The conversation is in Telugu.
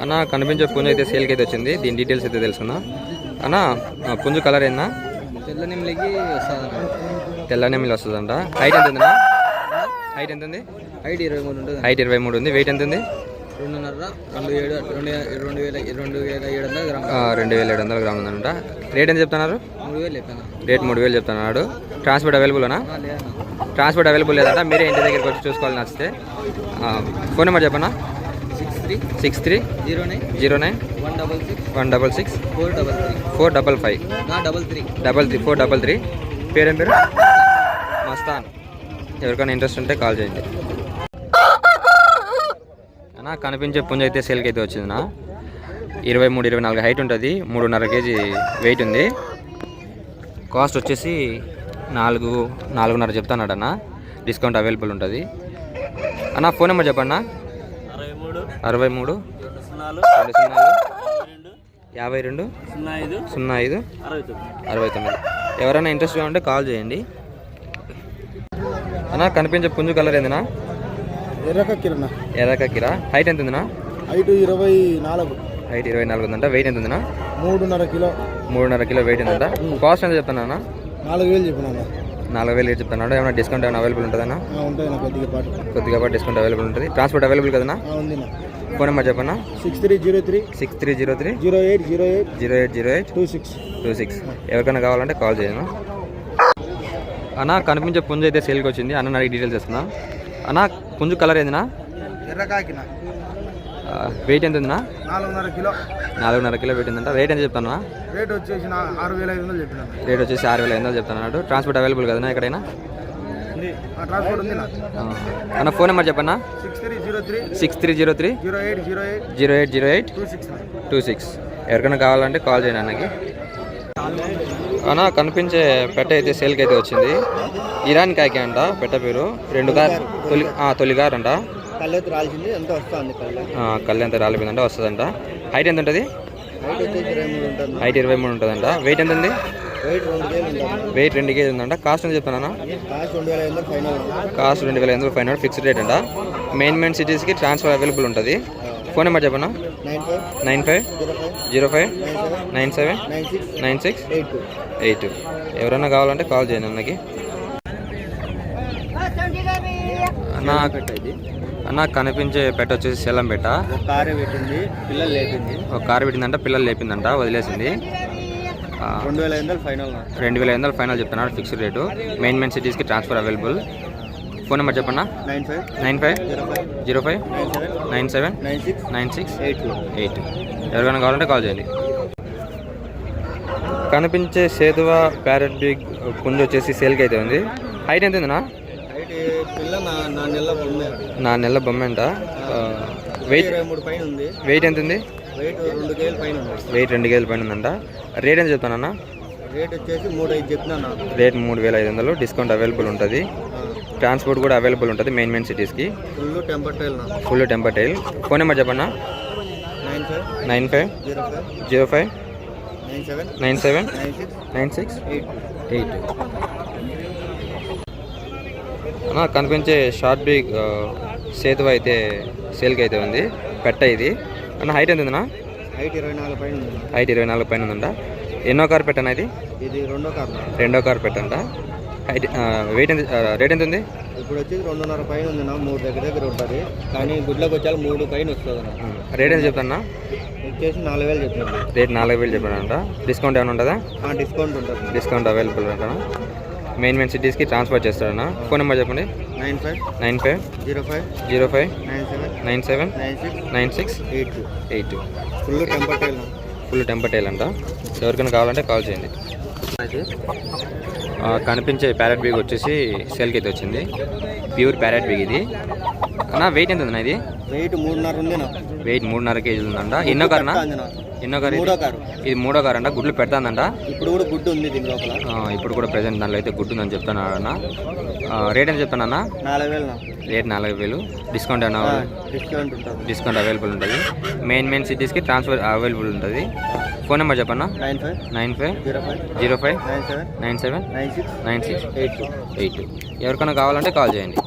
అన్న కనిపించే పుంజు అయితే సేల్కి అయితే వచ్చింది. దీని డీటెయిల్స్ అయితే తెలుసుకుందాం. అన్న పుంజు కలర్ ఏందా? తెల్ల నెమిలి వస్తుందంట. హైట్ ఎంత ఉంది? హైట్ ఎంత ఉంది? హైట్ 23 ఉంటుంది. హైట్ 23 ఉంది. వెయిట్ ఎంత ఉంది? 2700 గ్రాములు ఉందంట. రేట్ ఎంత చెప్తున్నారు? 3000 రేట్ 3000 చెప్తున్నాడు. ట్రాన్స్పోర్ట్ అవైలబుల్నా? ట్రాన్స్పోర్ట్ అవైలబుల్ లేదంట. మీరే ఇంటి దగ్గరికి వచ్చి చూసుకోవాలి నచ్చితే. ఫోన్ నెంబర్ చెప్పన్నా. 63 09 166 455 433. పేరేం పేరు? మస్తాన్. ఎవరికైనా ఇంట్రెస్ట్ ఉంటే కాల్ చేయండి అన్న. కనిపించే పుంజ అయితే సేల్కి అయితే వచ్చింది నా. 23-24 హైట్ ఉంటుంది. 3.5 kg వెయిట్ ఉంది. కాస్ట్ వచ్చేసి 4.5 చెప్తాన్నాడు అన్న. డిస్కౌంట్ అవైలబుల్ ఉంటుంది అన్న. ఫోన్ నెంబర్ చెప్పన్నా. 63 52 05 69. ఎవరైనా ఇంట్రెస్ట్గా ఉంటే కాల్ చేయండి అన్న. కనిపించే పుంజు కలర్ ఏందినా? ఎర్రక కిరా. హైట్ ఎంత ఉందినా? హైట్ 24. హైట్ 24 ఉందంట. వెయిట్ ఎంత ఉందినా? 3.5 కిలో వెయిట్ ఉందంట. కాస్ట్ ఎంత చెప్తానా? 4000 చెప్పినా. 4000 చెప్తున్నాడు. ఏమైనా డిస్కౌంట్ ఏమైనా అవైలబుల్ ఉంటుందన్నా? కొద్దిగా పాటు డిస్కౌంట్ అవైలబుల్ ఉంటుంది. ట్రాన్స్పోర్ట్ అవైలబుల్ కదన్నా? ఫోన్ నెంబర్ చెప్పన్నా. 6303 0808 26. ఎవరికైనా కావాలంటే కాల్ చేయను అన్న. కనిపించే పుంజు అయితే సేల్కి వచ్చింది. అన్న అడిగి డీటెయిల్స్ ఇస్తున్నా అన్న. పుంజు కలర్ ఏందినా? ఎర్రకాకిన. వెయిట్ ఎంత ఉందినా? 4.5 కిలో వెయిట్ ఉందంట. రేట్ ఎంత చెప్తాను? రేట్ వచ్చేసి 6500 చెప్పిన. రేట్ వచ్చేసి 6500 చెప్తున్నాడు. ట్రాన్స్పోర్ట్ అవైలబుల్ కదన్నా ఎక్కడైనా? ట్రాన్స్పోర్ట్ ఉంది అన్న. ఫోన్ నెంబర్ చెప్పన్నా. 6303 0808 26. ఎవరికైనా కావాలంటే కాల్ చేయండి అన్నకి అన్న. కనిపించే పెట్ట అయితే సేల్కి అయితే వచ్చింది. ఇరాన్ కాకి అంట పెట్ట పేరు. 2 కార్ తొలి కార్ అంట. కళ్ళు ఎంత రాలిపోయిందంట. వస్తుందంట. హైట్ ఎంత ఉంటుంది? హైట్ 23 ఉంటుందంట. వెయిట్ ఎంత ఉంది? వెయిట్ 2 kg ఉందంట. కాస్ట్ ఎంత చెప్తున్నా? Cost 2500 final. ఫిక్స్డ్ రేట్ అంట. మెయిన్ సిటీస్కి ట్రాన్స్ఫర్ అవైలబుల్ ఉంటుంది. ఫోన్ నెంబర్ చెప్పన్నా. 95 05 97 96 82. ఎవరైనా కావాలంటే కాల్ చేయండి అన్నకి అన్న. కనిపించే పెట్ట వచ్చేసి సెల్లం పెట్ట. ఒక కారు పెట్టిందంట. పిల్లలు లేపిందంట. వదిలేసింది. 2500 ఫైనల్ చెప్తున్నాడు. Fixed rate. మెయిన్ సిటీస్కి ట్రాన్స్ఫర్ అవైలబుల్. ఫోన్ నెంబర్ చెప్పన్నా. 95 05 97 96 82. ఎవరికైనా కావాలంటే కాల్ చేయండి. కనిపించే సేతువ ప్యారెట్ బిగ్ పుంజు వచ్చేసి సేల్కి అయితే ఉంది. హైట్ ఎంత ఉందినా? 4 నెలల బొమ్మ అంట. వెయిట్ ఎంత ఉంది? వెయిట్ 2 kg పైన ఉందంట. రేట్ ఎంత చెప్తానన్నా? రేట్ వచ్చేసి 3500 చెప్తున్నా. రేట్ 3500. డిస్కౌంట్ అవైలబుల్ ఉంటుంది. ట్రాన్స్పోర్ట్ కూడా అవైలబుల్ ఉంటుంది మెయిన్ సిటీస్కి. Full temper tile. Phone number చెప్పన్నా. 95 05 97 96 82. అన్న. కనిపించే షార్ట్ బిగ్ సేతువ అయితే సేల్కి అయితే ఉంది. పెట్ట ఇది అన్న. హైట్ ఎంత ఉందన్నా? హైట్ 24 పైన ఉంది. హైట్ 24 పైన ఉందంట. ఎన్నో కార్ పెట్టనా ఇది? ఇది రెండో కార్ పెట్టంట. హైట్ వెయిట్ ఎంత? రేట్ ఎంత ఉంది? ఇప్పుడు వచ్చేసి 2.5 పైన ఉంది. 3 దగ్గర ఉంటుంది. కానీ గుడ్లకు వచ్చాక 3 పైన వస్తుంది. రేట్ ఎంత చెప్తాన్నా? వచ్చేసి 4000 చెప్తాను. రేట్ 4000 చెప్పానంట. డిస్కౌంట్ ఏమైనా ఉంటుందా? డిస్కౌంట్ ఉంటుంది. డిస్కౌంట్ అవైలబుల్ అంట. మెయిన్ సిటీస్కి ట్రాన్స్ఫర్ చేస్తాడన్నా. ఫోన్ నెంబర్ చెప్పండి. 95 05 97 96 82. ఫుల్ టెంపర్ టైల్ అంట. ఎవరికైనా కావాలంటే కాల్ చేయండి. కనిపించే ప్యారెట్ బిగ్ వచ్చేసి సేల్కి అయితే వచ్చింది. ప్యూర్ ప్యారెట్ బిగ్ ఇది అన్న. వెయిట్ ఎంత ఉందన్నా? ఇది వెయిట్ 3.5 ఉంది. వెయిట్ 3.5 kg ఉందంట. ఎన్నో కారు? ఇది 3వ కారు అంట. గుడ్లు పెడతాందంట. ఇప్పుడు కూడా గుడ్డు ఉంది దీని లోపల. ఇప్పుడు కూడా ప్రెసెంట్ దాంట్లో అయితే గుడ్డు ఉందని చెప్తున్నాడు అన్న. రేట్ ఎంత చెప్తానన్నా? 4000. రేట్ 4000. డిస్కౌంట్ ఏమన్నా? డిస్కౌంట్ అవైలబుల్ ఉంటుంది. మెయిన్ సిటీస్కి ట్రాన్స్ఫర్ అవైలబుల్ ఉంటుంది. ఫోన్ నెంబర్ చెప్పన్నా. 95 05 97 96 82. ఎవరికైనా కావాలంటే కాల్ చేయండి.